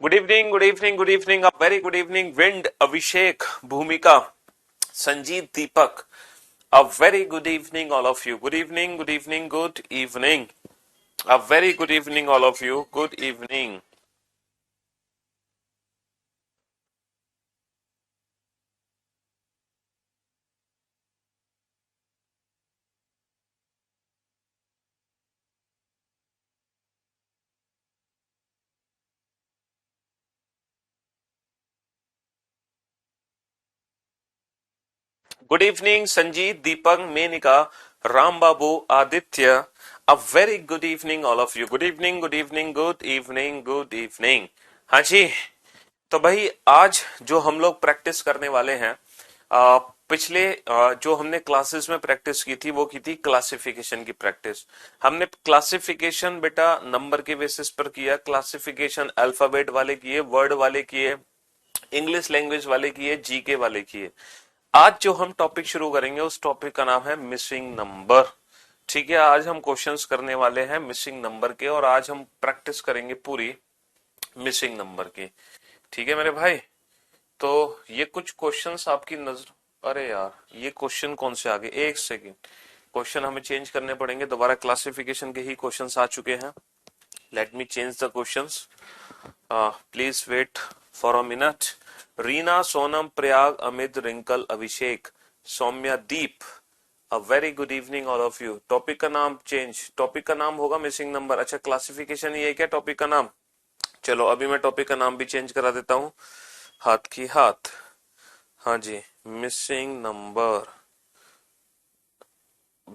Good evening, good evening, good evening, a very good evening विंड, Abhishek, Bhumika, Sanjeet, Deepak, a very good evening all of you. Good evening, good evening, good evening, a very good evening all of you. Good evening. Good evening Sanjeet, Deepak, Menika, Ram Babu, Aditya, a very good evening all of you. Good evening, good evening, good evening, good evening. हाँ जी. तो भाई आज जो हम लोग practice करने वाले हैं, पिछले जो हमने क्लासेस में प्रैक्टिस की थी वो की थी क्लासिफिकेशन की प्रैक्टिस. हमने क्लासिफिकेशन बेटा नंबर के बेसिस पर किया, क्लासिफिकेशन अल्फाबेट वाले किए, वर्ड वाले किए, इंग्लिश लैंग्वेज वाले किए, जीके वाले किए. आज जो हम टॉपिक शुरू करेंगे उस टॉपिक का नाम है मिसिंग नंबर. ठीक है, आज हम क्वेश्चंस करने वाले हैं मिसिंग नंबर के और आज हम प्रैक्टिस करेंगे पूरी मिसिंग नंबर की. ठीक है मेरे भाई. तो ये कुछ क्वेश्चंस आपकी नजर, अरे यार ये क्वेश्चन कौन से आ गए, एक सेकेंड. क्वेश्चन हमें चेंज करने पड़ेंगे, दोबारा क्लासिफिकेशन के ही क्वेश्चंस आ चुके हैं. Let me change the questions. Please wait for a minute. Reena, Sonam, Prayag, Amit, Rinkal, Abhishek, Saumya, Deep, a very good evening all of you. Topic का नाम चेंज, टॉपिक का नाम होगा मिसिंग नंबर. अच्छा, क्लासिफिकेशन ये है क्या टॉपिक का नाम? चलो अभी मैं टॉपिक का नाम भी चेंज करा देता हूँ. हाथ की हाथ. हाँ जी, मिसिंग नंबर.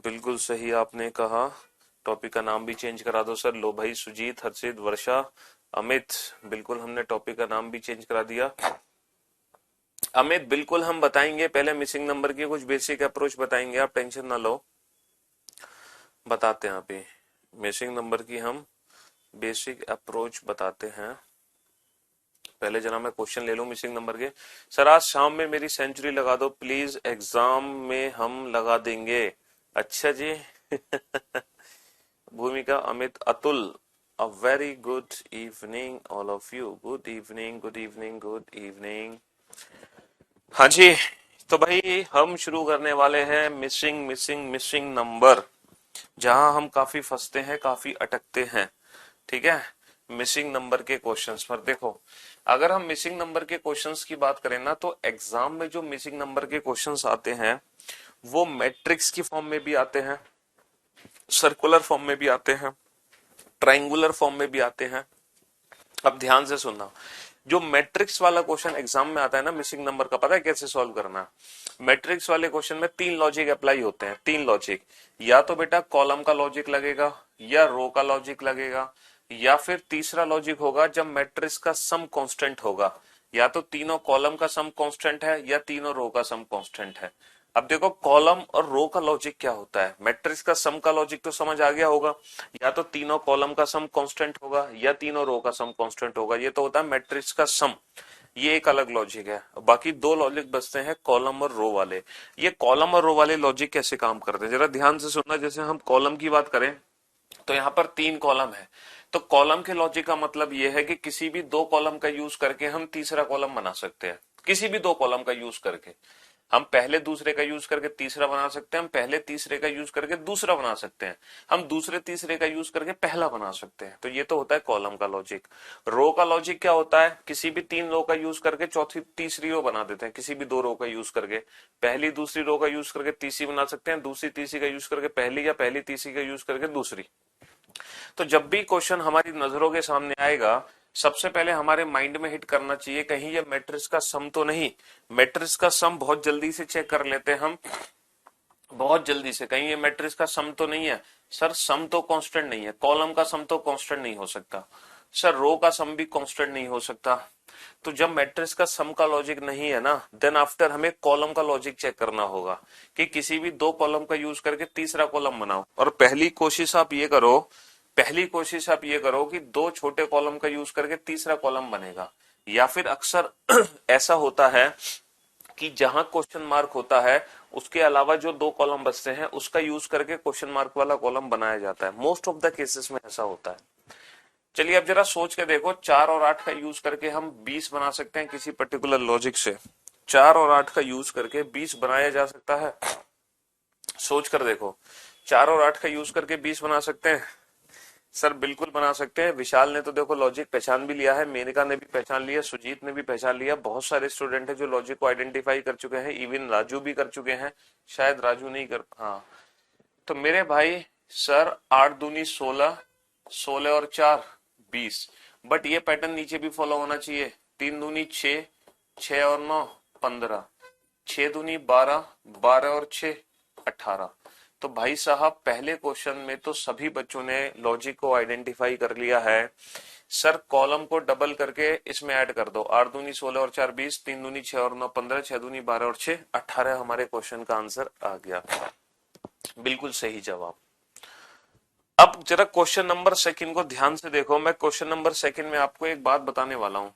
बिल्कुल सही आपने कहा. टॉपिक का नाम भी चेंज करा दो सर. लो भाई, सुजीत, हर्षित, वर्षा, अमित, बिल्कुल हमने टॉपिक का नाम भी चेंज करा दिया. अमित बिल्कुल हम बताएंगे, पहले मिसिंग नंबर की कुछ बेसिक अप्रोच बताएंगे, आप टेंशन ना लो. बताते हैं अभी मिसिंग नंबर की हम बेसिक अप्रोच बताते हैं. पहले जरा मैं क्वेश्चन ले लूं मिसिंग नंबर के. सर आज शाम में मेरी सेंचुरी लगा दो प्लीज, एग्जाम में हम लगा देंगे. अच्छा जी. भूमिका, अमित, अतुल, अ very good evening all of you. Good evening, good evening, good evening. हाँ जी. तो भाई हम शुरू करने वाले हैं मिसिंग मिसिंग मिसिंग नंबर, जहां हम काफी फंसते हैं, काफी अटकते हैं. ठीक है, मिसिंग नंबर के क्वेश्चंस पर देखो. अगर हम मिसिंग नंबर के क्वेश्चंस की बात करें ना, तो एग्जाम में जो मिसिंग नंबर के क्वेश्चंस आते हैं वो मैट्रिक्स की फॉर्म में भी आते हैं, सर्कुलर फॉर्म में भी आते हैं, ट्राइंगुलर फॉर्म में भी आते हैं. अब ध्यान से सुनना. जो मैट्रिक्स वाला क्वेश्चन एग्जाम में आता है ना मिसिंग नंबर का, पता है कैसे सॉल्व करना है? मैट्रिक्स वाले क्वेश्चन में तीन लॉजिक अप्लाई होते हैं, तीन लॉजिक. या तो बेटा कॉलम का लॉजिक लगेगा, या रो का लॉजिक लगेगा, या फिर तीसरा लॉजिक होगा जब मैट्रिक्स का सम कांस्टेंट होगा. या तो तीनों कॉलम का सम कांस्टेंट है या तीनों रो का सम कांस्टेंट है. अब देखो कॉलम और रो का लॉजिक क्या होता है, मैट्रिक्स का सम का लॉजिक तो समझ आ गया होगा. या तो तीनों कॉलम का सम कांस्टेंट होगा या तीनों रो का सम कांस्टेंट होगा, ये तो होता है मैट्रिक्स का सम. ये एक अलग लॉजिक है. बाकी दो लॉजिक बचते हैं कॉलम और रो वाले. ये कॉलम और रो वाले लॉजिक कैसे काम करते हैं जरा ध्यान से सुनना. जैसे हम कॉलम की बात करें तो यहाँ पर तीन कॉलम है. तो कॉलम के लॉजिक का मतलब यह है कि किसी भी दो कॉलम का यूज करके हम तीसरा कॉलम बना सकते हैं. किसी भी दो कॉलम का यूज करके हम पहले दूसरे का यूज करके तीसरा बना सकते हैं, हम पहले तीसरे का यूज करके दूसरा बना सकते हैं, हम दूसरे तीसरे का यूज करके पहला बना सकते हैं. तो ये तो होता है कॉलम का लॉजिक. रो का लॉजिक क्या होता है? किसी भी तीन रो का यूज करके चौथी तीसरी रो बना देते हैं. किसी भी दो रो का यूज करके पहली दूसरी रो का यूज करके तीसरी बना सकते हैं, दूसरी तीसरी का यूज करके पहली, या पहली तीसरी का यूज करके दूसरी. तो जब भी क्वेश्चन हमारी नजरों के सामने आएगा, सबसे पहले हमारे माइंड में हिट करना चाहिए कहीं ये मैट्रिक्स का सम तो नहीं. मैट्रिक्स का सम बहुत जल्दी से चेक कर लेते हैं हम, बहुत जल्दी से, कहीं ये मैट्रिक्स का सम तो नहीं है. सर सम तो कांस्टेंट नहीं है, कॉलम का सम तो कांस्टेंट नहीं हो सकता, सर रो का सम भी कांस्टेंट नहीं हो सकता. तो जब मैट्रिक्स का सम का लॉजिक नहीं है ना, देन आफ्टर हमें कॉलम का लॉजिक चेक करना होगा कि किसी भी दो कॉलम का यूज करके तीसरा कॉलम बनाओ. और पहली कोशिश आप ये करो कि दो छोटे कॉलम का यूज करके तीसरा कॉलम बनेगा. या फिर अक्सर ऐसा होता है कि जहां क्वेश्चन मार्क होता है उसके अलावा जो दो कॉलम बचते हैं उसका यूज करके क्वेश्चन मार्क वाला कॉलम बनाया जाता है. मोस्ट ऑफ द केसेस में ऐसा होता है. चलिए अब जरा सोच के देखो, 4 और 8 का यूज करके हम 20 बना सकते हैं किसी पर्टिकुलर लॉजिक से। 4 और 8 का यूज करके 20 बनाया जा सकता है। सोच कर देखो, 4 और 8 का यूज करके 20 बना सकते हैं। सर बिल्कुल बना सकते हैं। विशाल ने तो देखो लॉजिक पहचान भी लिया है, मेनका ने भी पहचान लिया, सुजीत ने भी पहचान लिया, बहुत सारे स्टूडेंट हैं जो लॉजिक को आइडेंटिफाई कर चुके हैं, इवन राजू भी कर चुके हैं। शायद राजू नहीं कर, हाँ। तो मेरे भाई, सर 8 दूनी 16, 16 और 4 20, बट ये पैटर्न नीचे भी फॉलो होना चाहिए। 3 दूनी 6, 6 और 9 15, 6 दूनी 12, 12 और 6 18। तो भाई साहब पहले क्वेश्चन में तो सभी बच्चों ने लॉजिक को आइडेंटिफाई कर लिया है। सर कॉलम को डबल करके इसमें ऐड कर दो, 8 दूनी 16 और 4 20, 3 दूनी 6 और 9 15, 6 दूनी 12 और 6 18 हमारे क्वेश्चन का आंसर आ गया। बिल्कुल सही जवाब। अब जरा क्वेश्चन नंबर सेकंड को ध्यान से देखो। मैं क्वेश्चन नंबर सेकंड में आपको एक बात बताने वाला हूं।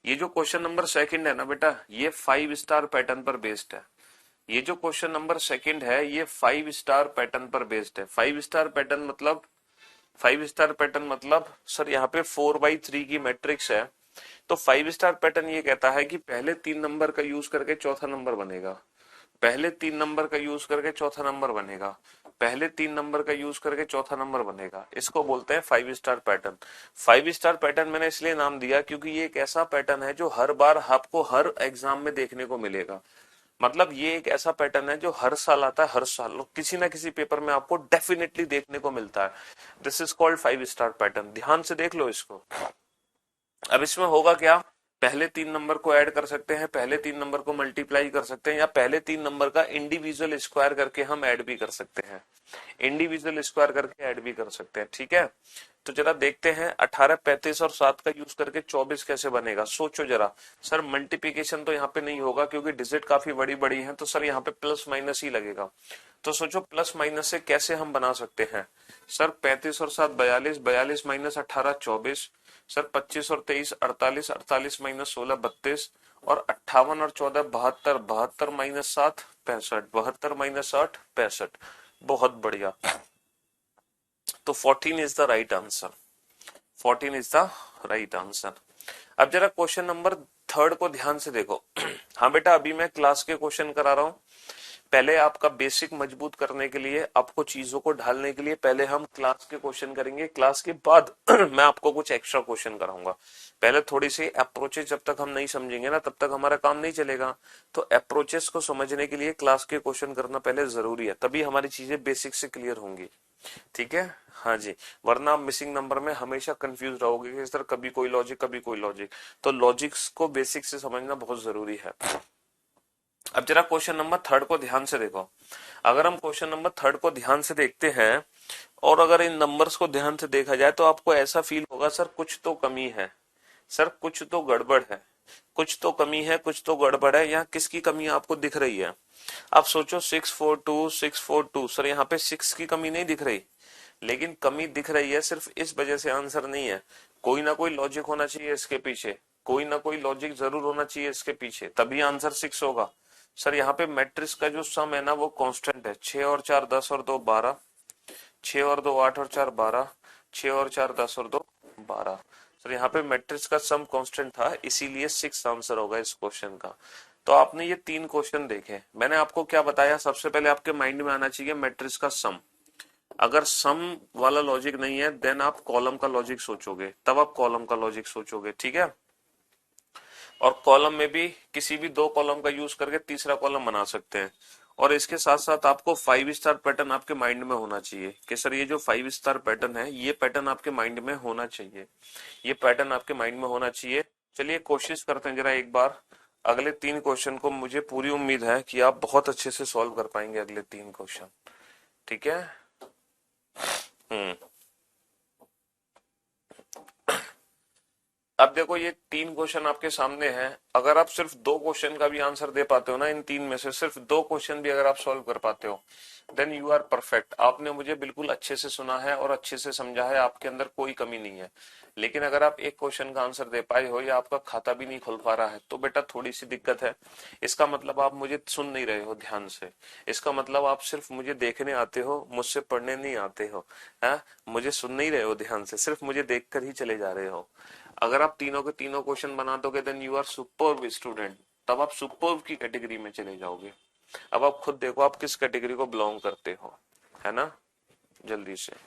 ये जो क्वेश्चन नंबर सेकंड है ना बेटा, ये 5 स्टार पैटर्न पर बेस्ड है। ये जो क्वेश्चन नंबर सेकंड है ये 5 स्टार पैटर्न पर बेस्ड है। 5 स्टार पैटर्न मतलब, 5 स्टार पैटर्न मतलब सर यहाँ पे 4/3 की मैट्रिक्स है। तो 5 स्टार पैटर्न ये कहता है कि पहले 3 नंबर का यूज करके चौथा नंबर बनेगा, पहले 3 नंबर का यूज करके चौथा नंबर बनेगा, पहले 3 नंबर का यूज करके चौथा नंबर बनेगा। इसको बोलते हैं 5 स्टार पैटर्न। 5 स्टार पैटर्न मैंने इसलिए नाम दिया क्योंकि ये एक ऐसा पैटर्न है जो हर बार आपको हर एग्जाम में देखने को मिलेगा। मतलब ये एक ऐसा पैटर्न है जो हर साल आता है, हर साल किसी ना किसी पेपर में आपको डेफिनेटली देखने को मिलता है। This is called 5 star pattern. ध्यान से देख लो इसको। अब इसमें होगा क्या, पहले 3 नंबर को ऐड कर सकते हैं, पहले 3 नंबर को मल्टीप्लाई कर सकते हैं, या पहले 3 नंबर का इंडिविजुअल स्क्वायर करके हम ऐड भी कर सकते हैं, इंडिविजुअल स्क्वायर करके ऐड भी कर सकते हैं। ठीक है, तो जरा देखते हैं 18, 35 और 7 का यूज करके 24 कैसे बनेगा। सोचो जरा। सर मल्टीप्लीकेशन तो यहाँ पे नहीं होगा क्योंकि डिजिट काफी बड़ी बड़ी है, तो सर यहाँ पे प्लस माइनस ही लगेगा। तो सोचो प्लस माइनस से कैसे हम बना सकते हैं। सर 35 और 7 42, 42 माइनस 18 24, सर 25 और 23 48, 48 माइनस 16 32, और 58 और 14 72, 72 माइनस 7 65, 72 माइनस 8 65। बहुत बढ़िया। तो 14 is the right answer, 14 is the right answer. अब जरा क्वेश्चन नंबर थर्ड को ध्यान से देखो। हाँ बेटा, अभी मैं क्लास के क्वेश्चन करा रहा हूं। पहले आपका बेसिक मजबूत करने के लिए, आपको चीजों को ढालने के लिए पहले हम क्लास के क्वेश्चन करेंगे, क्लास के बाद मैं आपको कुछ एक्स्ट्रा क्वेश्चन कराऊंगा। पहले थोड़ी सी अप्रोचेस जब तक हम नहीं समझेंगे ना तब तक हमारा काम नहीं चलेगा। तो अप्रोचेस को समझने के लिए क्लास के क्वेश्चन करना पहले जरूरी है, तभी हमारी चीजें बेसिक से क्लियर होंगी। ठीक है, हाँ जी। वरना आप मिसिंग नंबर में हमेशा कंफ्यूज रहोगे कि इस तरह कभी कोई लॉजिक कभी कोई लॉजिक। तो लॉजिक्स को बेसिक से समझना बहुत जरूरी है। अब जरा क्वेश्चन नंबर थर्ड को ध्यान से देखो। अगर हम क्वेश्चन नंबर थर्ड को ध्यान से देखते हैं और अगर इन नंबर्स को ध्यान से देखा जाए तो आपको ऐसा फील होगा सर कुछ तो कमी है, सर कुछ तो गड़बड़ है, कुछ तो कमी है, कुछ तो गड़बड़ है। यहाँ किसकी कमी आपको दिख रही है? आप सोचो 642 642, सर यहाँ पे 6 की कमी नहीं दिख रही, लेकिन कमी दिख रही है सिर्फ इस वजह से आंसर नहीं है। कोई ना कोई लॉजिक होना चाहिए इसके पीछे, कोई ना कोई लॉजिक जरूर होना चाहिए इसके पीछे, तभी आंसर 6 होगा। सर यहाँ पे मैट्रिक्स का जो सम है ना वो कांस्टेंट है। 6 और 4 10 और 2 12, 6 और 2 8 और 4 12, 6 और 4 10 और 2 12। सर यहाँ पे मैट्रिक्स का सम कांस्टेंट था, इसीलिए 6 आंसर होगा इस क्वेश्चन का। तो आपने ये 3 क्वेश्चन देखे, मैंने आपको क्या बताया, सबसे पहले आपके माइंड में आना चाहिए मैट्रिक्स का सम। अगर सम वाला लॉजिक नहीं है देन आप कॉलम का लॉजिक सोचोगे, तब आप कॉलम का लॉजिक सोचोगे। ठीक है, और कॉलम में भी किसी भी 2 कॉलम का यूज करके तीसरा कॉलम बना सकते हैं। और इसके साथ साथ आपको 5 स्टार पैटर्न आपके माइंड में होना चाहिए कि सर ये जो 5 स्टार पैटर्न है ये पैटर्न आपके माइंड में होना चाहिए, ये पैटर्न आपके माइंड में होना चाहिए। चलिए कोशिश करते हैं जरा एक बार अगले 3 क्वेश्चन को। मुझे पूरी उम्मीद है कि आप बहुत अच्छे से सॉल्व कर पाएंगे अगले 3 क्वेश्चन। ठीक है, हम्म। अब देखो ये 3 क्वेश्चन आपके सामने हैं, अगर आप सिर्फ 2 क्वेश्चन का भी आंसर दे पाते हो ना, इन 3 में से सिर्फ 2 क्वेश्चन भी अगर आप सॉल्व कर पाते हो, देन यू आर परफेक्ट। आपने मुझे बिल्कुल अच्छे से सुना है और अच्छे से समझा है, आपके अंदर कोई कमी नहीं है। लेकिन अगर आप 1 क्वेश्चन का आंसर दे पाए हो या आपका खाता भी नहीं खुल पा रहा है, तो बेटा थोड़ी सी दिक्कत है। इसका मतलब आप मुझे सुन नहीं रहे हो ध्यान से। इसका मतलब आप सिर्फ मुझे देखने आते हो, मुझसे पढ़ने नहीं आते हो। है, मुझे सुन नहीं रहे हो ध्यान से, सिर्फ मुझे देखकर ही चले जा रहे हो। अगर आप तीनों के तीनों क्वेश्चन बना दोगे, then you are superb student. तब आप सुपर्ब की कैटेगरी में चले जाओगे। अब आप खुद देखो आप किस कैटेगरी को बिलोंग करते हो, है ना, जल्दी से।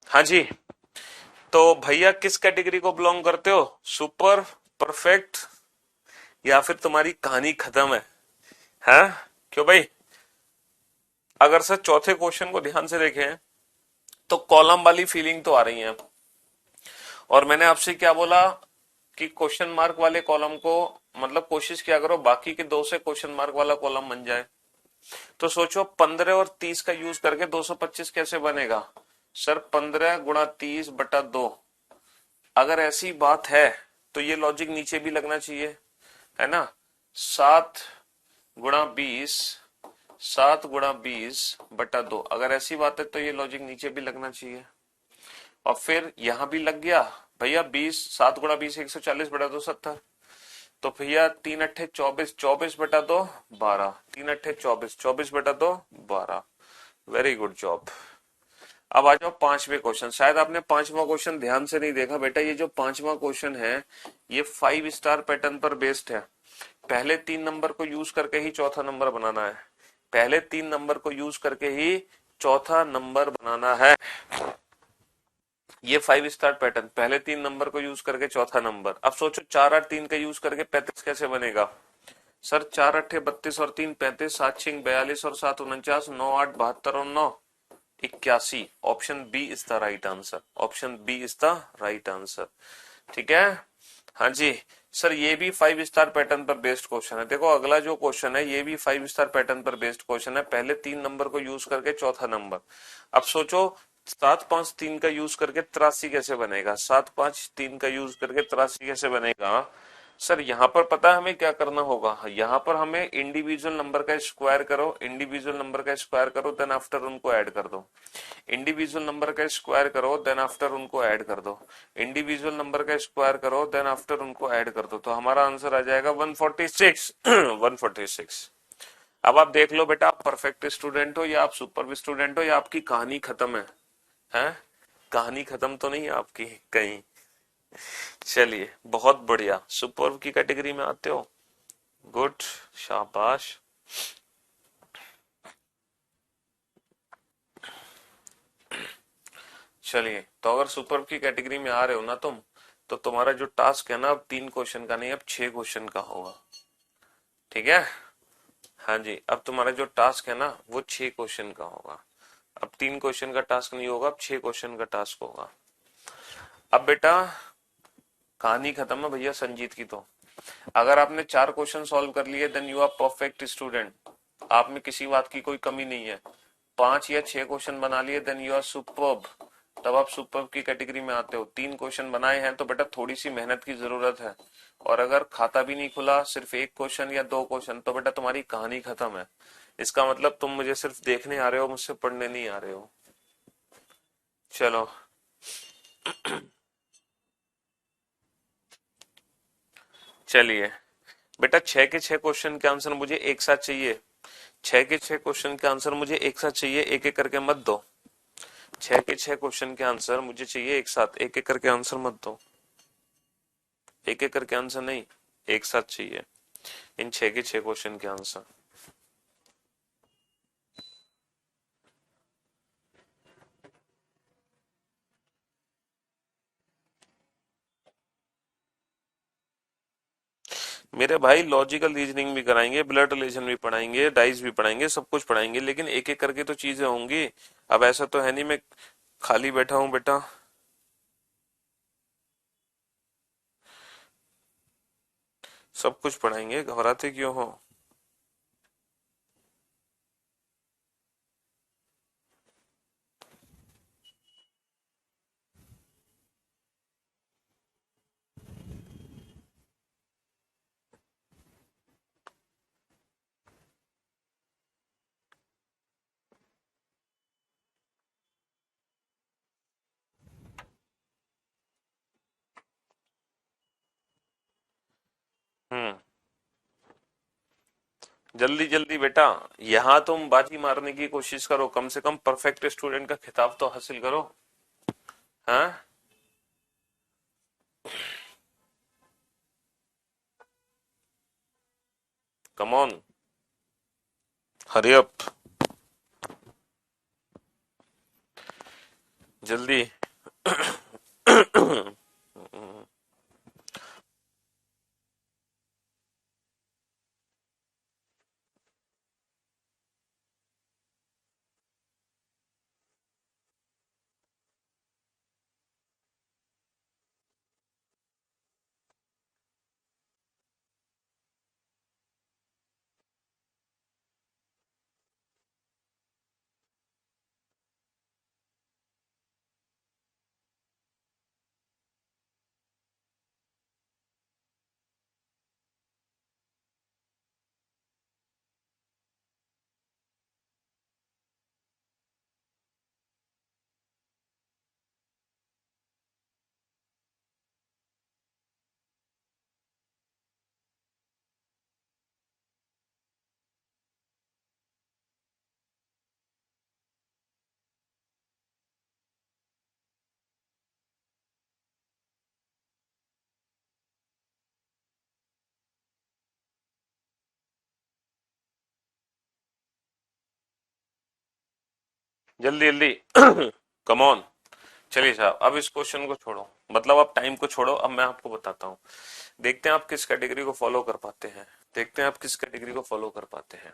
हाँ जी, तो भैया किस कैटेगरी को बिलोंग करते हो, सुपर, परफेक्ट, या फिर तुम्हारी कहानी खत्म है? हैं? क्यों भाई? अगर सर चौथे क्वेश्चन को ध्यान से देखें, तो कॉलम वाली फीलिंग तो आ रही है। और मैंने आपसे क्या बोला कि क्वेश्चन मार्क वाले कॉलम को, मतलब कोशिश क्या करो बाकी के 2 से क्वेश्चन मार्क वाला कॉलम बन जाए। तो सोचो 15 और 30 का यूज करके 225 कैसे बनेगा? सर 15 × 30/2। अगर ऐसी बात है तो ये लॉजिक नीचे भी लगना चाहिए, है ना। 7 × 20, 7 × 20/2, अगर ऐसी बात है तो ये लॉजिक नीचे भी लगना चाहिए। और फिर यहां भी लग गया भैया 20, 7 × 20 140/2 70। तो भैया 3 × 8 = 24, 24/2 12, 3 × 8 = 24, 24/2 12। Very good job. अब आ जाओ पांचवें क्वेश्चन। शायद आपने पांचवा क्वेश्चन ध्यान से नहीं देखा बेटा। ये जो पांचवा क्वेश्चन है ये 5 स्टार पैटर्न पर बेस्ड है। पहले 3 नंबर को यूज करके ही चौथा नंबर बनाना है। पहले 3 नंबर को यूज करके ही चौथा नंबर बनाना है। ये 5 स्टार पैटर्न, पहले 3 नंबर को यूज करके चौथा नंबर। अब सोचो 4 8 3 का यूज करके 35 कैसे बनेगा? सर 4 8 32 और 3 35, 7 6 42 और 7 49, 9 8 72 और 9 81। Option B is the right answer. Option B is the right answer. ठीक है। हाँ जी सर, ये भी 5 स्टार पैटर्न पर बेस्ड क्वेश्चन है। देखो अगला जो क्वेश्चन है ये भी 5 स्टार पैटर्न पर बेस्ड क्वेश्चन है। पहले 3 नंबर को यूज करके चौथा नंबर। अब सोचो 7 5 3 का यूज करके 83 कैसे बनेगा? 7 5 3 का यूज करके 83 कैसे बनेगा? सर यहाँ पर पता है हमें क्या करना होगा। यहाँ पर हमें इंडिविजुअल नंबर का स्क्वायर करो, इंडिविजुअल नंबर का स्क्वायर करो, देन आफ्टर उनको ऐड कर दो। इंडिविजुअल नंबर का स्क्वायर करो, देन आफ्टर उनको ऐड कर दो। इंडिविजुअल नंबर का स्क्वायर करो, देन आफ्टर उनको ऐड कर दो। तो हमारा आंसर आ जाएगा 146। 146। अब आप देख लो बेटा, आप परफेक्ट स्टूडेंट हो या आप सुपर स्टूडेंट हो या आपकी कहानी खत्म है। हैं? कहानी खत्म तो नहीं है आपकी कहीं? चलिए, बहुत बढ़िया, सुपर की कैटेगरी में आते हो। गुड, शाबाश। चलिए, तो अगर सुपर की कैटेगरी में आ रहे हो ना तुम, तो तुम्हारा जो टास्क है ना, अब 3 क्वेश्चन का नहीं, अब 6 क्वेश्चन का होगा। ठीक है? हाँ जी, अब तुम्हारा जो टास्क है ना, वो 6 क्वेश्चन का होगा। अब 3 क्वेश्चन का टास्क नहीं होगा, अब 6 क्वेश्चन का टास्क होगा। अब बेटा, कहानी खत्म है भैया संजीत की तो। अगर आपने 4 क्वेश्चन सॉल्व कर लिए, then you are perfect student. आप में किसी बात की कोई कमी नहीं है। 5 या 6 क्वेश्चन बना लिए, देन यू आर सुपर्ब। तब आप सुपर्ब की कैटेगरी में आते हो। 3 क्वेश्चन बनाए हैं तो बेटा थोड़ी सी मेहनत की जरूरत है। और अगर खाता भी नहीं खुला, सिर्फ 1 क्वेश्चन या 2 क्वेश्चन, तो बेटा तुम्हारी कहानी खत्म है। इसका मतलब तुम मुझे सिर्फ देखने आ रहे हो, मुझसे पढ़ने नहीं आ रहे हो। चलो, चलिए बेटा, 6 के 6 क्वेश्चन के आंसर मुझे एक साथ चाहिए। 6 के 6 क्वेश्चन के आंसर मुझे एक साथ चाहिए, एक एक करके मत दो। 6 के 6 क्वेश्चन के आंसर मुझे चाहिए एक साथ, एक एक करके आंसर मत दो। एक एक करके आंसर नहीं, एक साथ चाहिए इन 6 के 6 क्वेश्चन के आंसर। मेरे भाई, लॉजिकल रीजनिंग भी कराएंगे, ब्लड रिलेशन भी पढ़ाएंगे, डाइस भी पढ़ाएंगे, सब कुछ पढ़ाएंगे, लेकिन एक एक करके तो चीजें होंगी। अब ऐसा तो है नहीं मैं खाली बैठा हूं बेटा। सब कुछ पढ़ाएंगे, घबराते क्यों हो? हम्म। जल्दी जल्दी बेटा, यहाँ तुम बाजी मारने की कोशिश करो, कम से कम परफेक्ट स्टूडेंट का खिताब तो हासिल करो। हाँ, कम ऑन, हरी अप, जल्दी। जल्दी जल्दी। Come on. चलिए साहब, अब इस क्वेश्चन को छोड़ो, मतलब अब टाइम को छोड़ो, अब मैं आपको बताता हूँ। देखते हैं आप किस कैटेगरी को फॉलो कर पाते हैं। देखते हैं आप किस कैटेगरी को फॉलो कर पाते हैं।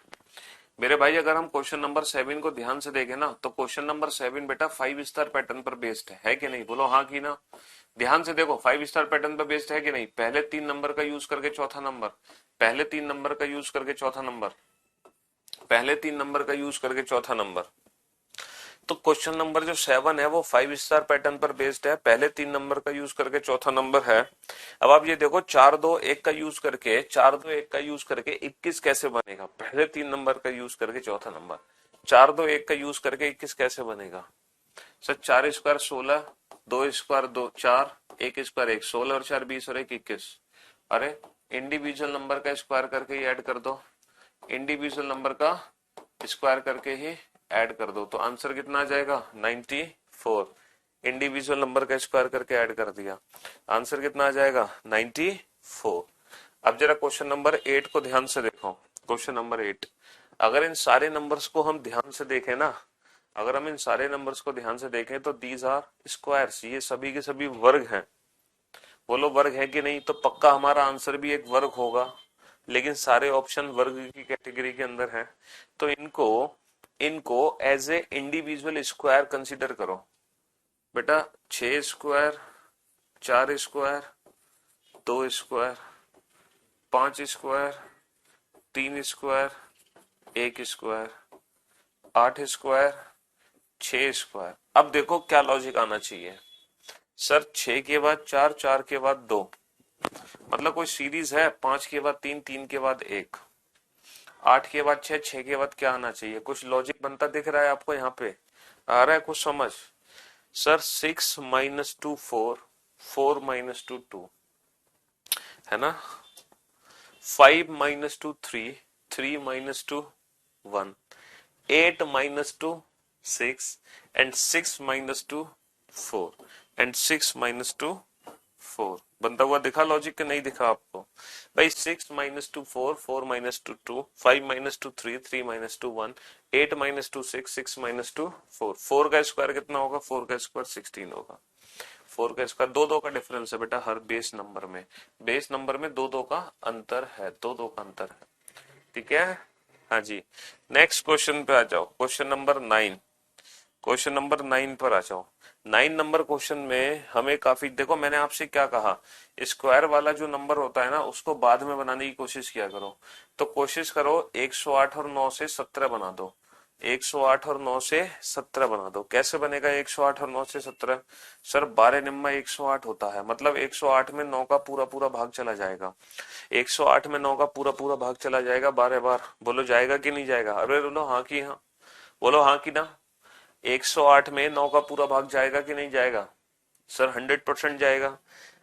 मेरे भाई, अगर हम क्वेश्चन नंबर 7 को ध्यान से देखें ना, तो क्वेश्चन नंबर 7 बेटा 5 स्टार पैटर्न पर बेस्ड है कि नहीं? बोलो हाँ की ना। ध्यान से देखो, 5 स्टार पैटर्न पर बेस्ड है कि नहीं? पहले 3 नंबर का यूज करके चौथा नंबर, पहले 3 नंबर का यूज करके चौथा नंबर, पहले 3 नंबर का यूज करके चौथा नंबर। तो क्वेश्चन नंबर जो 7 है वो 5 स्टार पैटर्न पर बेस्ड है, पहले 3 नंबर का यूज करके चौथा नंबर है। अब आप ये देखो, 4 2 1 का यूज करके, 4 2 1 का यूज करके 21 कैसे बनेगा? पहले 3 नंबर का यूज करके चौथा नंबर। 4 2 1 का यूज करके 21 कैसे बनेगा? सर, 4 स्क्वायर 16, 2 स्क्वायर 2 4, 1 स्क्वायर 1, 16 और 4 20 और 1 21। अरे, इंडिविजुअल नंबर का स्क्वायर करके ही ऐड कर दो, इंडिविजुअल नंबर का स्क्वायर करके ही ऐड कर दो, तो आंसर कितना आ जाएगा? 94। 4, इंडिविजुअल नंबर का स्क्वायर करके ऐड कर दिया, आंसर कितना आ जाएगा 94। अब जरा क्वेश्चन नंबर 8 को ध्यान से देखो। क्वेश्चन नंबर 8, अगर इन सारे नंबर्स को हम ध्यान से देखें ना, अगर हम इन सारे नंबर्स को ध्यान से देखें तो दीज आर स्क्वायर्स, ये सभी के सभी वर्ग हैं। बोलो वर्ग है कि नहीं, तो पक्का हमारा आंसर भी एक वर्ग होगा, लेकिन सारे ऑप्शन वर्ग की कैटेगरी के अंदर हैं, तो इनको इनको as a individual square consider करो। बेटा 6 square, 4 square, 2 square, 5 square, 3 square, 1 square, 8 square, 6 square. अब देखो क्या लॉजिक आना चाहिए सर, 6 के बाद 4, 4 के बाद 2, मतलब कोई सीरीज है, 5 के बाद 3, 3 के बाद 1, 8 के बाद 6, 6 के बाद क्या आना चाहिए, कुछ लॉजिक बनता दिख रहा है आपको यहाँ पे, आ रहा है कुछ समझ। सर 6 माइनस 2 4, 4 माइनस 2 2, है ना, 5 minus 2 3, 3 minus 2 1, 8 minus 2 6, and 6 minus 2 4, and 6 minus 2 4। बनता हुआ दिखा लॉजिक के नहीं दिखा आपको भाई, 6 minus 2 4, 4 minus 2 2, 5 minus 2 3, 3 minus 2 1, 8 minus 2 6, 6 minus 2 4, 4 का स्क्वायर कितना होगा, 4 का स्क्वायर 16 होगा। 4 का स्क्वायर, दो दो का डिफरेंस है बेटा हर बेस नंबर में, बेस नंबर में दो दो का अंतर है, दो दो का अंतर है, ठीक है। हाँ जी, नेक्स्ट क्वेश्चन पे आ जाओ, क्वेश्चन नंबर 9, क्वेश्चन नंबर 9 पर आ जाओ। 9 नंबर क्वेश्चन में हमें काफी, देखो मैंने आपसे क्या कहा, स्क्वायर वाला जो नंबर होता है ना उसको बाद में बनाने की कोशिश किया करो, तो कोशिश करो 108 और 9 से 17 बना दो, 108 और 9 से 17 बना दो। कैसे बनेगा 108 और 9 से 17, सर 12 निम्मा 108 होता है, मतलब 108 में 9 का पूरा पूरा भाग चला जाएगा, 108 में 9 का पूरा पूरा भाग चला जाएगा 12 बार। बोलो जाएगा कि नहीं जाएगा, अरे बोलो हाँ की हाँ, बोलो हाँ की ना। 108 में 9 का पूरा भाग जाएगा कि नहीं जाएगा, सर 100% जाएगा।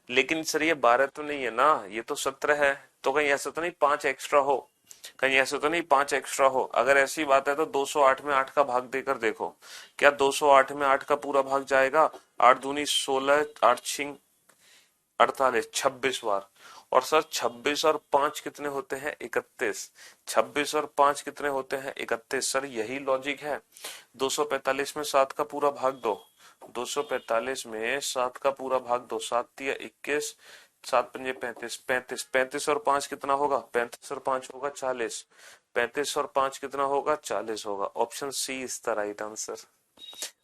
लेकिन सर ये 12 तो नहीं है ना, ये तो 17 है, तो कहीं ऐसा तो नहीं 5 एक्स्ट्रा हो, कहीं ऐसा तो नहीं 5 एक्स्ट्रा हो। अगर ऐसी बात है तो 208 में 8 का भाग देकर देखो, क्या 208 में 8 का पूरा भाग जाएगा, 8 दूनी 16, 8 छिंग 48, 26 बार। और सर 26 और 5 कितने होते हैं 31, 26 और 5 कितने होते हैं 31, सर यही लॉजिक है। 245 में 7 का पूरा भाग दो, 245 में 7 का पूरा भाग दो, 7 तिया 21, 7 पंजे 35, 35, 35 और 5 कितना होगा, 35 और 5 होगा 40, 35 और 5 कितना होगा 40 होगा। Option C is the right answer,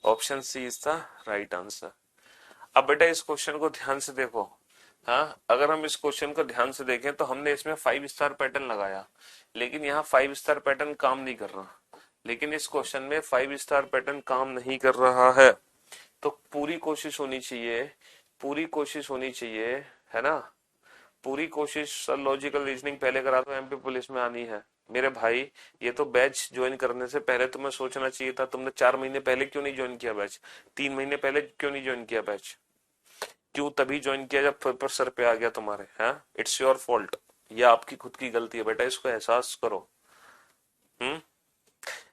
option C is the right answer. अब बेटा इस क्वेश्चन को ध्यान से देखो, हाँ अगर हम इस क्वेश्चन को ध्यान से देखें तो हमने इसमें 5 स्टार पैटर्न लगाया, लेकिन यहाँ 5 स्टार पैटर्न काम नहीं कर रहा, लेकिन इस क्वेश्चन में 5 स्टार पैटर्न काम नहीं कर रहा है, तो पूरी कोशिश होनी चाहिए, पूरी कोशिश होनी चाहिए, है ना, पूरी कोशिश। सर लॉजिकल रीजनिंग पहले करा दो, एमपी पुलिस में आनी है मेरे भाई। ये तो बैच ज्वाइन करने से पहले तुम्हें सोचना चाहिए था, तुमने 4 महीने पहले क्यों नहीं ज्वाइन किया बैच, 3 महीने पहले क्यों नहीं ज्वाइन किया बैच, क्यों तभी ज्वाइन किया जब पेपर सर पे आ गया तुम्हारे, हैं, इट्स योर फॉल्ट, ये आपकी खुद की गलती है बेटा, इसको एहसास करो। हम्म,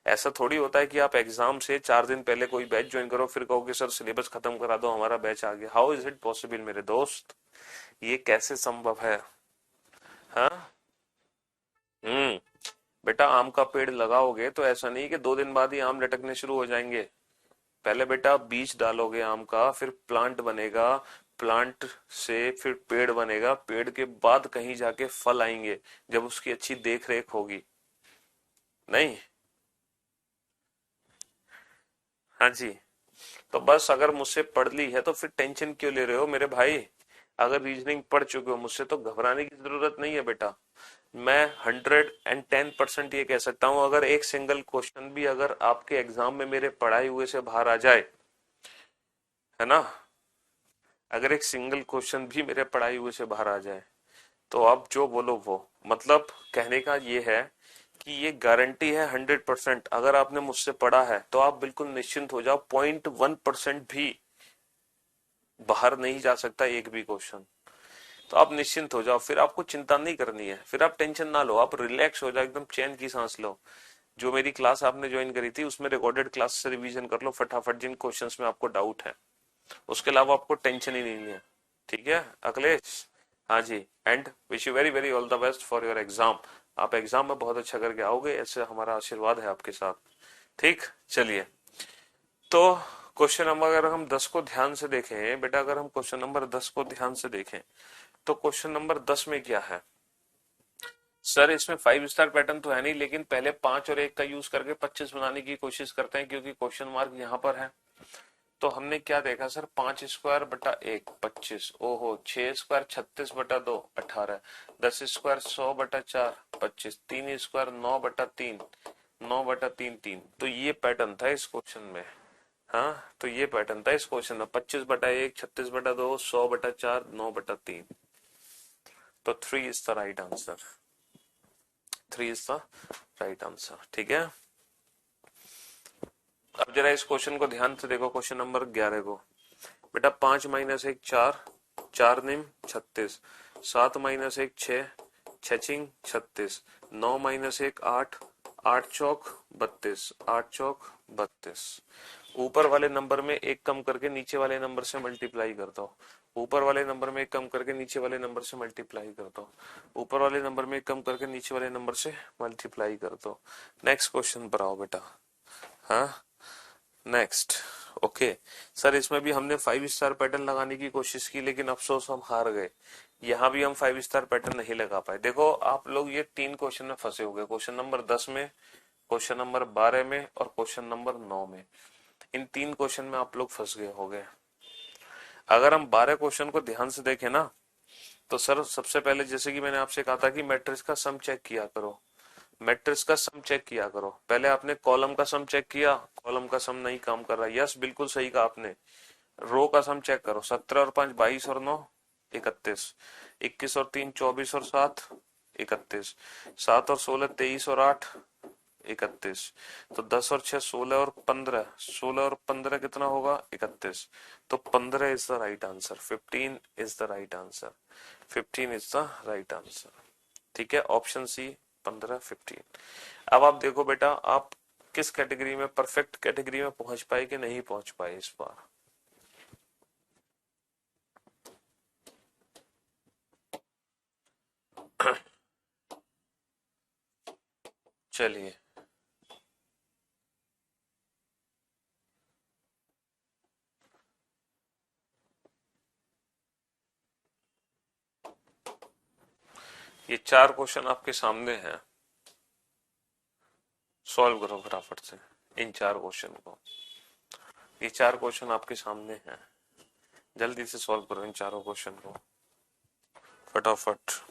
ऐसा थोड़ी होता है कि आप एग्जाम से 4 दिन पहले कोई बैच ज्वाइन करो फिर कहो कि सर सिलेबस खत्म करा दो हमारा बैच आ गया, हाउ इज इट पॉसिबल मेरे दोस्त, ये कैसे संभव है। हाँ, हम्म, बेटा आम का पेड़ लगाओगे तो ऐसा नहीं कि 2 दिन बाद ही आम लटकने शुरू हो जाएंगे, पहले बेटा बीज डालोगे आम का, फिर प्लांट बनेगा, प्लांट से फिर पेड़ बनेगा, पेड़ के बाद कहीं जाके फल आएंगे जब उसकी अच्छी देख रेख होगी, नहीं। हाँ जी, तो बस अगर मुझसे पढ़ ली है तो फिर टेंशन क्यों ले रहे हो मेरे भाई, अगर रीजनिंग पढ़ चुके हो मुझसे तो घबराने की जरूरत नहीं है बेटा। मैं 110% ये कह सकता हूं, अगर एक सिंगल क्वेश्चन भी अगर आपके एग्जाम में मेरे पढ़ाई हुए से बाहर आ जाए, है ना, अगर एक सिंगल क्वेश्चन भी मेरे पढ़ाई हुए से बाहर आ जाए, तो आप जो बोलो वो, मतलब कहने का ये है कि ये गारंटी है 100%, अगर आपने मुझसे पढ़ा है तो आप बिल्कुल निश्चिंत हो जाओ, 0.1% भी बाहर नहीं जा सकता एक भी क्वेश्चन, तो आप निश्चिंत हो जाओ, फिर आपको चिंता नहीं करनी है, फिर आप टेंशन ना लो, आप रिलैक्स हो जाओ, एकदम चैन की सांस लो। जो मेरी क्लास आपने ज्वाइन करी थी उसमें रिकॉर्डेड क्लास से रिवीजन कर लो फटाफट जिन क्वेश्चंस में आपको डाउट है, उसके अलावा आपको टेंशन ही नहीं है। ठीक है अखिलेश? हाँ जी, and wish you very very all the best for your exam. आप एग्जाम में बहुत अच्छा करके आओगे, ऐसे हमारा आशीर्वाद है आपके साथ। ठीक, चलिए। तो क्वेश्चन नंबर अगर हम 10 को ध्यान से देखें बेटा, अगर हम क्वेश्चन नंबर 10 को ध्यान से देखें तो क्वेश्चन नंबर 10 में क्या है? सर इसमें 5 स्टार पैटर्न तो है नहीं, लेकिन पहले 5 और 1 का यूज करके 25 बनाने की कोशिश करते हैं क्योंकि क्वेश्चन मार्क यहाँ पर है। तो हमने क्या देखा सर, 5 स्क्वायर बटा 1 25, ओहो 6 स्क्वायर 36 बटा 2 18, 10 स्क्वायर 100 बटा 4 25, 3 स्क्वायर 9 बटा 3 9 बटा 3 3। तो ये पैटर्न था इस क्वेश्चन में। हाँ तो ये पैटर्न था इस क्वेश्चन में, 25 बटा 1 36 बटा 2 100 बटा 4 9 बटा 3। तो 3 is the right answer, 3 is the right answer. ठीक है, अब जरा इस क्वेश्चन को ध्यान से देखो, क्वेश्चन नंबर 11 को। बेटा 5 माइनस 1 4, 4 निम 36, 7 माइनस 1 6, 6 चिंग 36, 9 माइनस 1 8, 8 चौक 32, 8 चौक 32। ऊपर वाले नंबर में एक कम करके नीचे वाले नंबर से मल्टीप्लाई करता हूँ, ऊपर वाले नंबर में एक कम करके नीचे वाले नंबर से मल्टीप्लाई करता हूँ, ऊपर वाले नंबर में एक कम करके नीचे वाले नंबर से मल्टीप्लाई करता हूँ। नेक्स्ट क्वेश्चन पर आओ बेटा। हाँ नेक्स्ट, ओके सर इसमें भी हमने 5 स्टार पैटर्न लगाने की कोशिश की लेकिन अफसोस हम हार गए। यहाँ भी हम 5 स्टार पैटर्न नहीं लगा पाए। देखो आप लोग ये 3 क्वेश्चन में फंसे हो गए, क्वेश्चन नंबर 10 में, क्वेश्चन नंबर 12 में और क्वेश्चन नंबर 9 में। इन 3 क्वेश्चन में आप लोग फंस गए हो गए। अगर हम 12 क्वेश्चन को ध्यान से देखें ना, तो सर सबसे पहले जैसे कि मैंने आपसे कहा था कि मैट्रिक्स का सम चेक किया करो, मैट्रिक्स का सम चेक किया करो। पहले आपने कॉलम का सम चेक किया, कॉलम का सम नहीं काम कर रहा, यस बिल्कुल सही कहा आपने। रो का सम चेक करो, 17 और 5 22 और 9 31, 21 और 3 24 और 7 31, 7 और 16 23 और 8 31, तो 10 और 6 16 और 15, 16 और 15 कितना होगा 31। तो 15 is the right answer, 15 is the right answer, 15 is the right answer. ठीक है, ऑप्शन सी 15 15। अब आप देखो बेटा, आप किस कैटेगरी में, परफेक्ट कैटेगरी में पहुंच पाए कि नहीं पहुंच पाए इस बार। चलिए ये 4 क्वेश्चन आपके सामने हैं, सॉल्व करो फटाफट से इन 4 क्वेश्चन को। ये 4 क्वेश्चन आपके सामने हैं, जल्दी से सॉल्व करो इन चारों क्वेश्चन को फटाफट।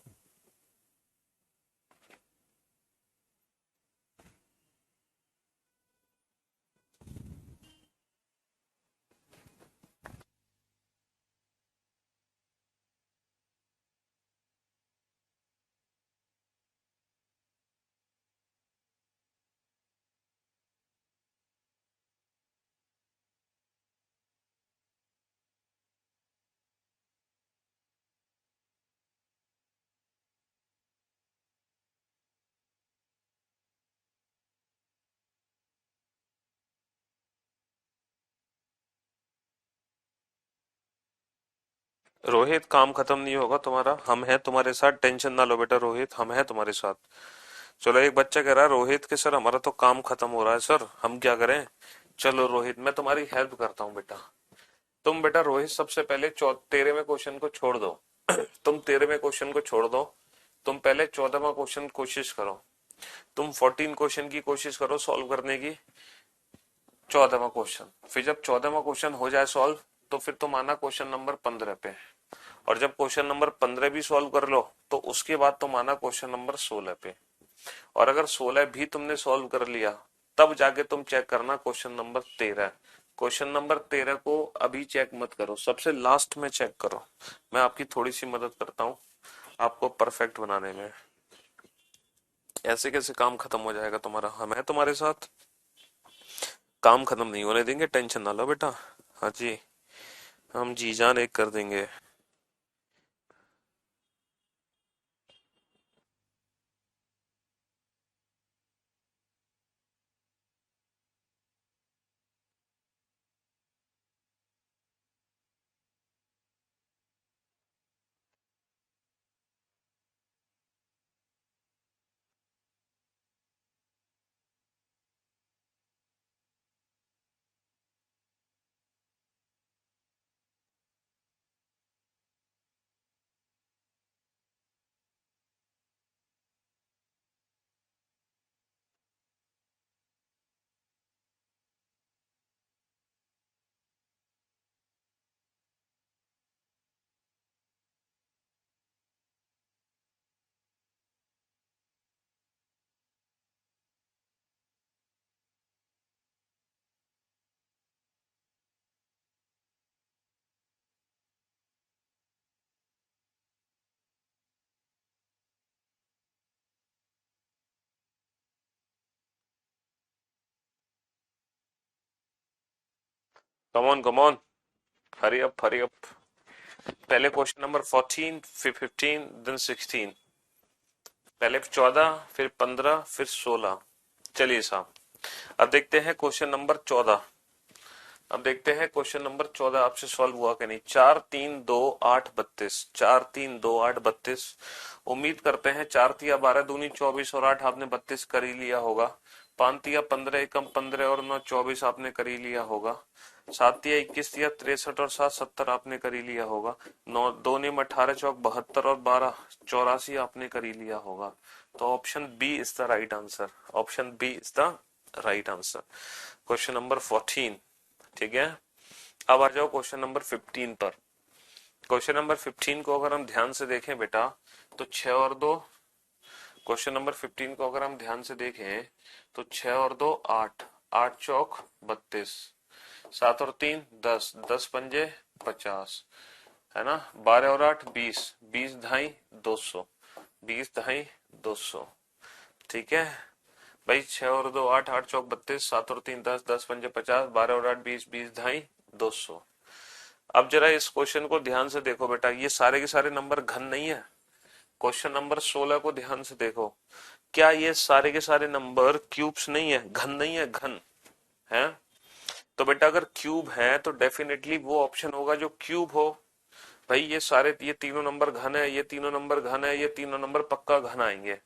रोहित काम खत्म नहीं होगा तुम्हारा, हम हैं तुम्हारे साथ, टेंशन ना लो बेटा रोहित, हम हैं तुम्हारे साथ। चलो एक बच्चा कह रहा है रोहित के सर हमारा तो काम खत्म हो रहा है सर, हम क्या करें। चलो रोहित मैं तुम्हारी हेल्प करता हूँ बेटा। तुम बेटा रोहित सबसे पहले 13वें क्वेश्चन को छोड़ दो तुम 13वें क्वेश्चन को छोड़ दो, तुम पहले 14वां क्वेश्चन कोशिश करो। तुम 14 क्वेश्चन की कोशिश करो सॉल्व करने की, 14वां क्वेश्चन, फिर जब 14वां क्वेश्चन हो जाए सॉल्व तो फिर तुम आना क्वेश्चन नंबर 15 पे, और जब क्वेश्चन नंबर 15 भी सॉल्व कर लो तो उसके बाद तुम आना क्वेश्चन नंबर 16 पे। और अगर 16 भी तुमने सॉल्व कर लिया तब जाके तुम चेक करना क्वेश्चन नंबर 13। क्वेश्चन नंबर 13 को अभी चेक मत करो, सबसे लास्ट में चेक करो। मैं आपकी थोड़ी सी मदद करता हूँ आपको परफेक्ट बनाने में। ऐसे कैसे काम खत्म हो जाएगा तुम्हारा, हम है तुम्हारे साथ, काम खत्म नहीं होने देंगे, टेंशन ना लो बेटा। हाँ जी, हम जी जान एक कर देंगे। Come on, Hari up hurry up. पहले क्वेश्चन नंबर 14, फिर 15, देन 16। पहले 14, फिर 15, फिर 16। चलिए साहब, अब देखते हैं क्वेश्चन नंबर 14। अब देखते हैं क्वेश्चन नंबर 14 आपसे सॉल्व हुआ कि नहीं। 4 3 2 8 32, 4 3 2 8 32। उम्मीद करते हैं 4 तिया 12 दूनी 24 और 8 आपने 32 कर ही लिया होगा। 5 तिया 15 एकम 15 और 9 24 आपने कर ही लिया होगा। 7 तिया 21 तिया 63 और 7 70 आपने कर ही लिया होगा। 9 2 नियम 18 चौक 72 और 12 84 आपने कर ही लिया होगा। तो option B is the right answer. Option B is the right answer, question number 14। ठीक है, अब आ जाओ क्वेश्चन नंबर 15 पर। क्वेश्चन नंबर 15 को अगर हम ध्यान से देखें बेटा, तो 6 और 2। क्वेश्चन नंबर 15 को अगर हम ध्यान से देखें तो 6 और 2 8, 8 चौक 32, 7 और 3 10, 10 पंजे 50, है ना। 12 और 8 20, 20 ढाई 200, 20 ढाई 200। ठीक है भाई, 6 और 2 8, 8 चौक 32, 7 और 3 10, 10 पंजे 50, 12 और 8 20, 20 ढाई 200। अब जरा इस क्वेश्चन को ध्यान से देखो बेटा, ये सारे के सारे नंबर घन नहीं है। क्वेश्चन नंबर 16 को ध्यान से देखो, क्या ये सारे के सारे नंबर क्यूब्स नहीं है, घन नहीं है, घन है। तो बेटा अगर क्यूब है तो डेफिनेटली वो ऑप्शन होगा जो क्यूब हो। भाई ये तीनों नंबर घन है, ये तीनों नंबर घन है, ये तीनों नंबर पक्का घन आएंगे,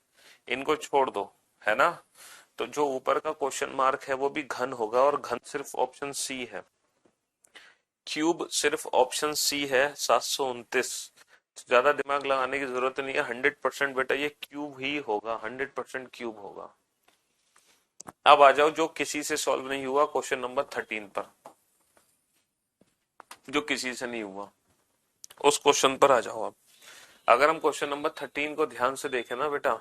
इनको छोड़ दो, है ना। तो जो ऊपर का क्वेश्चन मार्क है वो भी घन होगा, और घन सिर्फ ऑप्शन सी है, क्यूब सिर्फ ऑप्शन सी है 729। ज्यादा दिमाग लगाने की जरूरत नहीं है, 100% बेटा ये क्यूब ही होगा, 100% क्यूब होगा। अब आ जाओ जो किसी से सॉल्व नहीं हुआ, क्वेश्चन नंबर 13 पर, जो किसी से नहीं हुआ उस क्वेश्चन पर आ जाओ। अब अगर हम क्वेश्चन नंबर 13 को ध्यान से देखें ना बेटा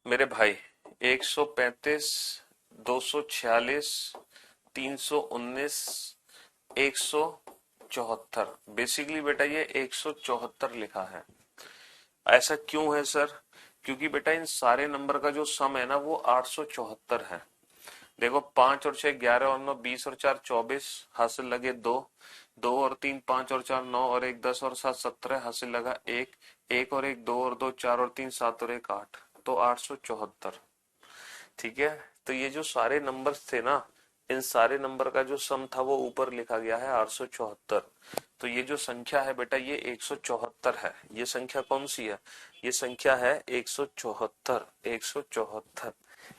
मेरे भाई, 135, 246, 319, 174, बेसिकली बेटा ये 174 लिखा है। ऐसा क्यों है सर? क्योंकि बेटा इन सारे नंबर का जो सम है ना वो 874 है। देखो 5 और 6 11 और 9 20 और 4 24, हासिल लगे 2, 2 और 3 5 और 4 9 और 1 10 और 7 17, हासिल लगा 1, 1 और 1 2 और 2 4 और 3 7 और 1 8, तो 874। ठीक है, तो ये जो सारे नंबर्स थे ना, इन सारे नंबर का जो सम था वो ऊपर लिखा गया है 874। तो ये जो संख्या है बेटा ये 174 है। ये संख्या कौन सी है? ये संख्या है 174, 174।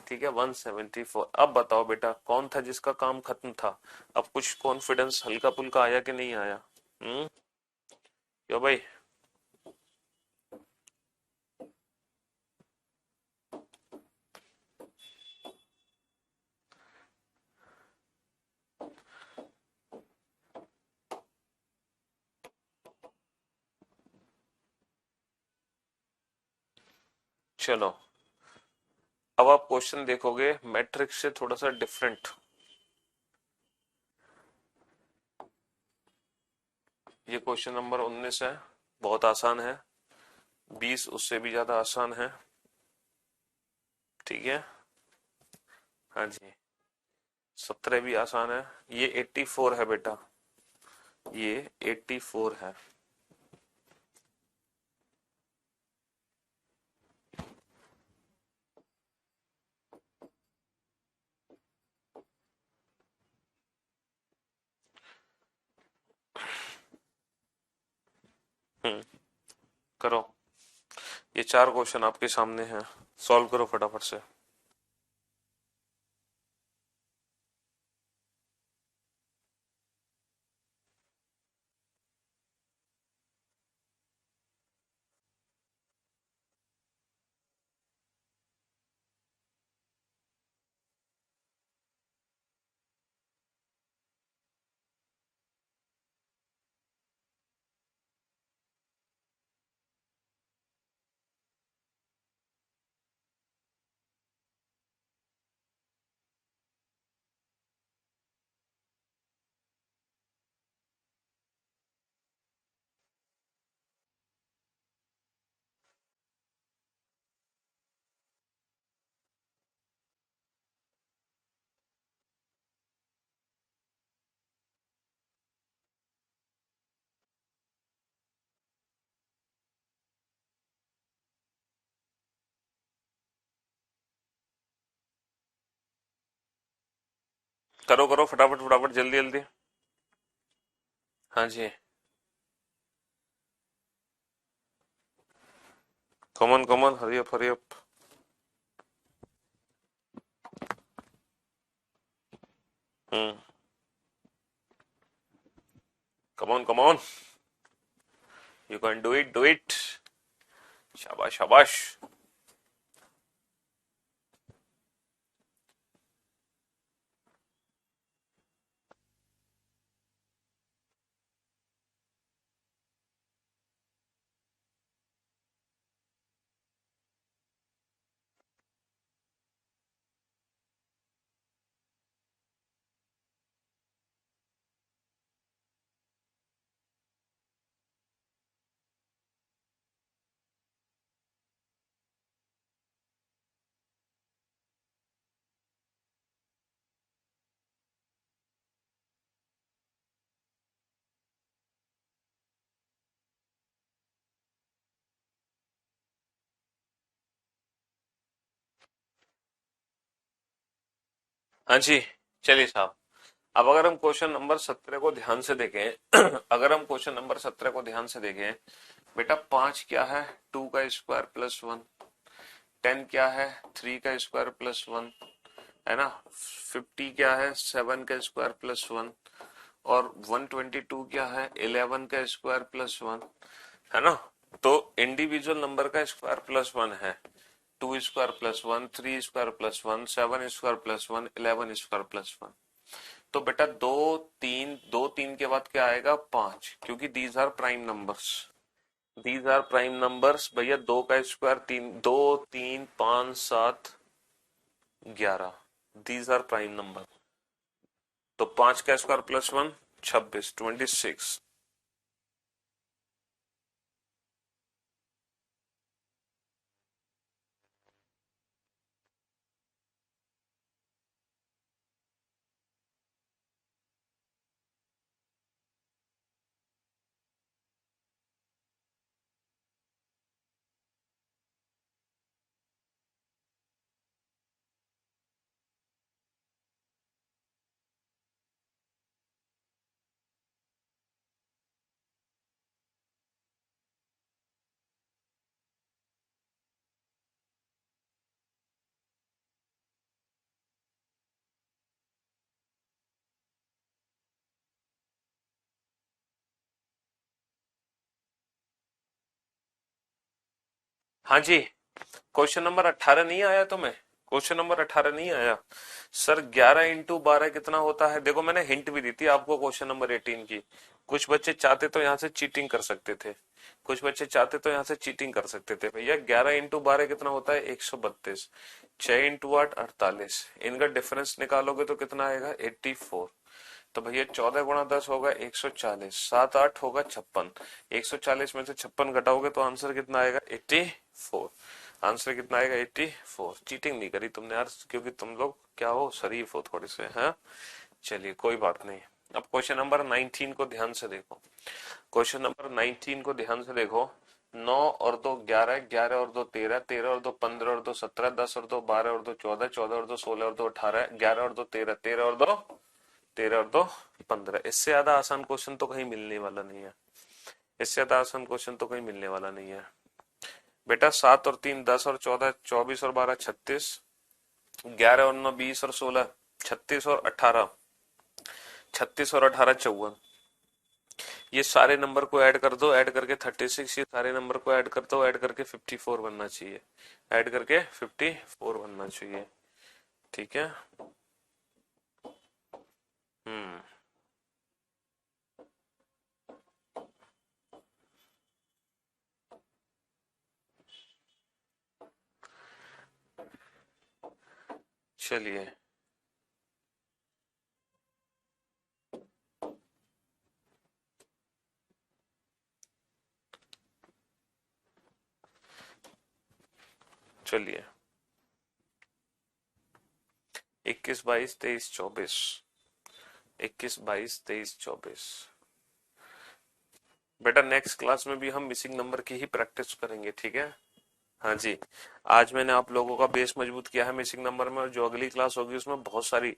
ठीक है, 174। अब बताओ बेटा कौन था जिसका काम खत्म था? अब कुछ कॉन्फिडेंस हल्का पुल्का आया कि नहीं आया? क्यों भाई? चलो, अब आप क्वेश्चन देखोगे मैट्रिक्स से थोड़ा सा डिफरेंट। ये क्वेश्चन नंबर 19 है, बहुत आसान है। 20 उससे भी ज्यादा आसान है। ठीक है, हाँ जी। 17 भी आसान है। ये 84 है बेटा, ये 84 है। करो, ये 4 क्वेश्चन आपके सामने हैं, सॉल्व करो फटाफट से। करो करो फटाफट फटाफट जल्दी जल्दी। हाँ जी। Come on come on, hurry up hurry up. Hmm. Come on come on. You can do it do it. शाबाश शाबाश। हाँ जी। चलिए साहब, अब अगर हम क्वेश्चन नंबर 17 को ध्यान से देखें अगर हम क्वेश्चन नंबर 17 को ध्यान से देखें, बेटा 5 क्या है, 2 का स्क्वायर प्लस 1। 10 क्या है, 3 का स्क्वायर प्लस 1, है ना। 50 क्या है, 7 का स्क्वायर प्लस 1। और 122 क्या है, 11 का स्क्वायर प्लस 1, है ना। तो इंडिविजुअल नंबर का स्क्वायर प्लस 1 है। 2 square plus 1, 3 square plus 1, 7 square plus 1, 11 square plus 1। तो बेटा दो तीन के बाद क्या आएगा, 5, क्योंकि these are prime numbers. These are prime numbers भैया। 2 का square 3, 2 3 5 7 11, these are prime number. तो 5 का स्क्वायर प्लस 1, 26, 26। हाँ जी। क्वेश्चन नंबर 18 नहीं आया तुम्हें? क्वेश्चन नंबर 18 नहीं आया? सर 11 × 12 कितना होता है? देखो मैंने हिंट भी दी थी आपको क्वेश्चन नंबर 18 की। कुछ बच्चे चाहते तो यहाँ से चीटिंग कर सकते थे, कुछ बच्चे चाहते तो यहाँ से चीटिंग कर सकते थे। भैया 11 × 12 कितना होता है, 132। 6 × 8 48, इनका डिफरेंस निकालोगे तो कितना आएगा, 84। तो भैया 14 × 10 होगा 140, 7 8 होगा 56। 140 में से 56 घटाओगे तो आंसर कितना आएगा, 84। आंसर कितना आएगा, 84। चीटिंग नहीं करी तुमने यार, क्योंकि तुम लोग क्या हो, शरीफ हो थोड़े से, हैं। चलिए कोई बात नहीं। अब क्वेश्चन नंबर 19 को ध्यान से देखो। क्वेश्चन नंबर 19 को ध्यान से देखो। 9 और 2 11, 11 और 2 13, 13 और 2 15 और 2 17, 10 और 2 12 और 2 14, 14 और 2 16 और 2 18, 11 और 2 13, 13 और 2 13 और 2 15। इससे ज्यादा आसान क्वेश्चन तो कहीं मिलने वाला नहीं है। इससे ज्यादा आसान क्वेश्चन तो कहीं मिलने वाला नहीं है। बेटा 7 और 3 10 और 14, 24 और 12 36, 11 और 9 20 और 16, 36 और 18, 36 और 18 54। ये सारे नंबर को ऐड कर दो, ऐड करके 36। ये सारे नंबर को ऐड कर दो, ऐड करके 54 बनना चाहिए। ऐड करके 54 बनना चाहिए। ठीक है। हम्म। चलिए। चलिए 21 22 23 24, 21 22 23 24। बेटा नेक्स्ट क्लास में भी हम मिसिंग नंबर की ही प्रैक्टिस करेंगे, ठीक है। हाँ जी। आज मैंने आप लोगों का बेस मजबूत किया है मिसिंग नंबर में, और जो अगली क्लास होगी उसमें बहुत सारी,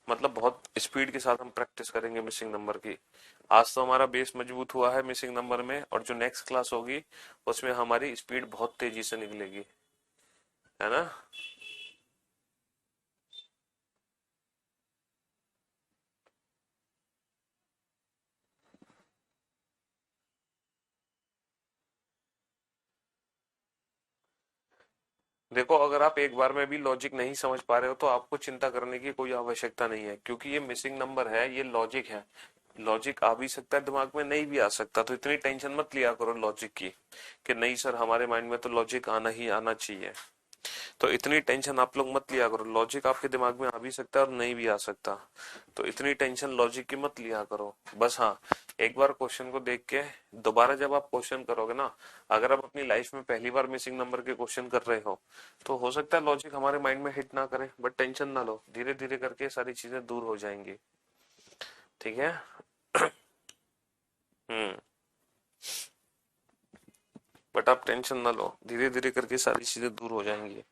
मतलब बहुत स्पीड के साथ हम प्रैक्टिस करेंगे मिसिंग नंबर की। आज तो हमारा बेस मजबूत हुआ है मिसिंग नंबर में, और जो नेक्स्ट क्लास होगी उसमें हमारी स्पीड बहुत तेजी से निकलेगी, है ना। देखो, अगर आप एक बार में भी लॉजिक नहीं समझ पा रहे हो तो आपको चिंता करने की कोई आवश्यकता नहीं है, क्योंकि ये मिसिंग नंबर है, ये लॉजिक है। लॉजिक आ भी सकता है दिमाग में, नहीं भी आ सकता, तो इतनी टेंशन मत लिया करो लॉजिक की, कि नहीं सर हमारे माइंड में तो लॉजिक आना ही आना चाहिए। तो इतनी टेंशन आप लोग मत लिया करो, लॉजिक आपके दिमाग में आ भी सकता है और नहीं भी आ सकता, तो इतनी टेंशन लॉजिक की मत लिया करो। बस हाँ, एक बार क्वेश्चन को देख के दोबारा जब आप क्वेश्चन करोगे ना, अगर आप अपनी लाइफ में पहली बार मिसिंग नंबर के क्वेश्चन कर रहे हो तो हो सकता है लॉजिक हमारे माइंड में हिट ना करे, बट टेंशन ना लो, धीरे धीरे करके सारी चीजें दूर हो जाएंगी। ठीक है। हम्म। बट आप टेंशन ना लो, धीरे धीरे करके सारी चीजें दूर हो जाएंगी।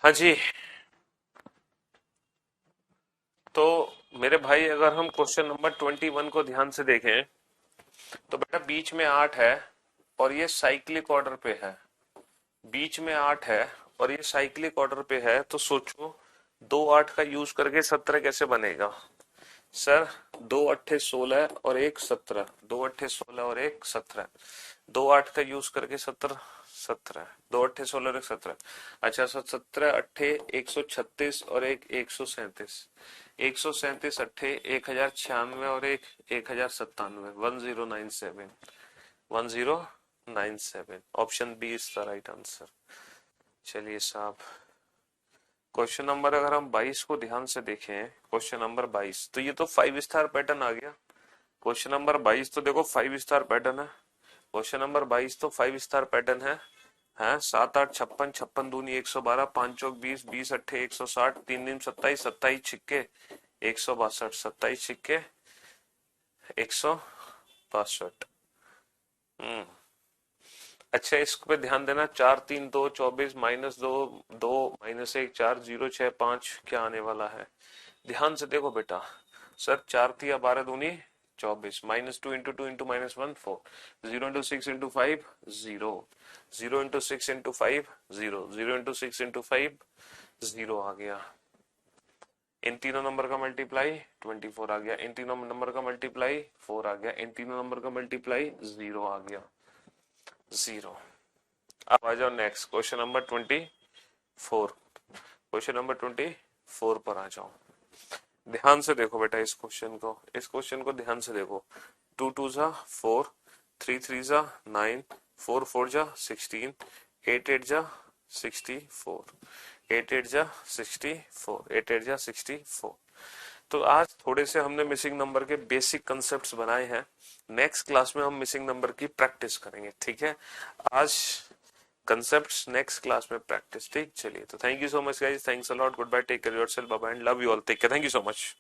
हाँ जी। तो मेरे भाई, अगर हम क्वेश्चन नंबर 21 को ध्यान से देखें तो बेटा बीच में 8 है और ये साइक्लिक ऑर्डर पे है। बीच में 8 है और ये साइक्लिक ऑर्डर पे है, तो सोचो दो 8 का यूज करके 17 कैसे बनेगा। सर, दो अट्ठे 16 और एक 17, दो अट्ठे 16 और एक 17, दो 8 का यूज करके 17, 17, दो अट्ठे 16 और एक 17। अच्छा सर, 17 अट्ठे 136 और एक 137, 137 अट्ठे 1096 और एक 1097, 1097, 1097। Option B is the right answer. चलिए साहब, क्वेश्चन नंबर अगर हम 22 को ध्यान से देखें, क्वेश्चन नंबर 22, तो ये तो 5 स्टार पैटर्न आ गया। क्वेश्चन नंबर 22 तो देखो 5 स्टार पैटर्न है। क्वेश्चन नंबर 22 तो 5 स्टार पैटर्न है। 7 8 56, 56 दूनी 112, 5 चौक 20, 20 अट्ठे 160, 3 दिन 27, 27 छिक्के 162, 27 छिक्के 162। हम्म। अच्छा, इस पे ध्यान देना, 4 3 2 24, -2 2 -1 4 0 6 5 क्या आने वाला है। ध्यान से देखो बेटा। सर, 4 × 3 = 12 दूनी 24, -2 × 2 × -1 4, 0 × 6 × 5 0, 0 × 6 × 5 0, 0 × 6 × 5 0 आ गया। इन तीनों नंबर का मल्टीप्लाई 24 आ गया, इन तीनों नंबर का मल्टीप्लाई 4 आ गया, इन तीनों नंबर का मल्टीप्लाई 0 आ गया, 0। अब आ जाओ next question number 24। Question number 24 पर आ जाओ। ध्यान से देखो बेटा इस क्वेश्चन को, इस क्वेश्चन को ध्यान से देखो। 2 2 = 4, 3 3 = 9, 4 4 = 16, 8 8 = 64, 8 8 = 64, 8 8 = 64। तो आज थोड़े से हमने मिसिंग नंबर के बेसिक कंसेप्ट्स बनाए हैं। नेक्स्ट क्लास में हम मिसिंग नंबर की प्रैक्टिस करेंगे, ठीक है। आज कंसेप्ट्स, नेक्स्ट क्लास में प्रैक्टिस, ठीक। चलिए, तो thank you so much guys, thanks a lot, goodbye, take care yourself, bye bye and love you all, take care, thank you so much.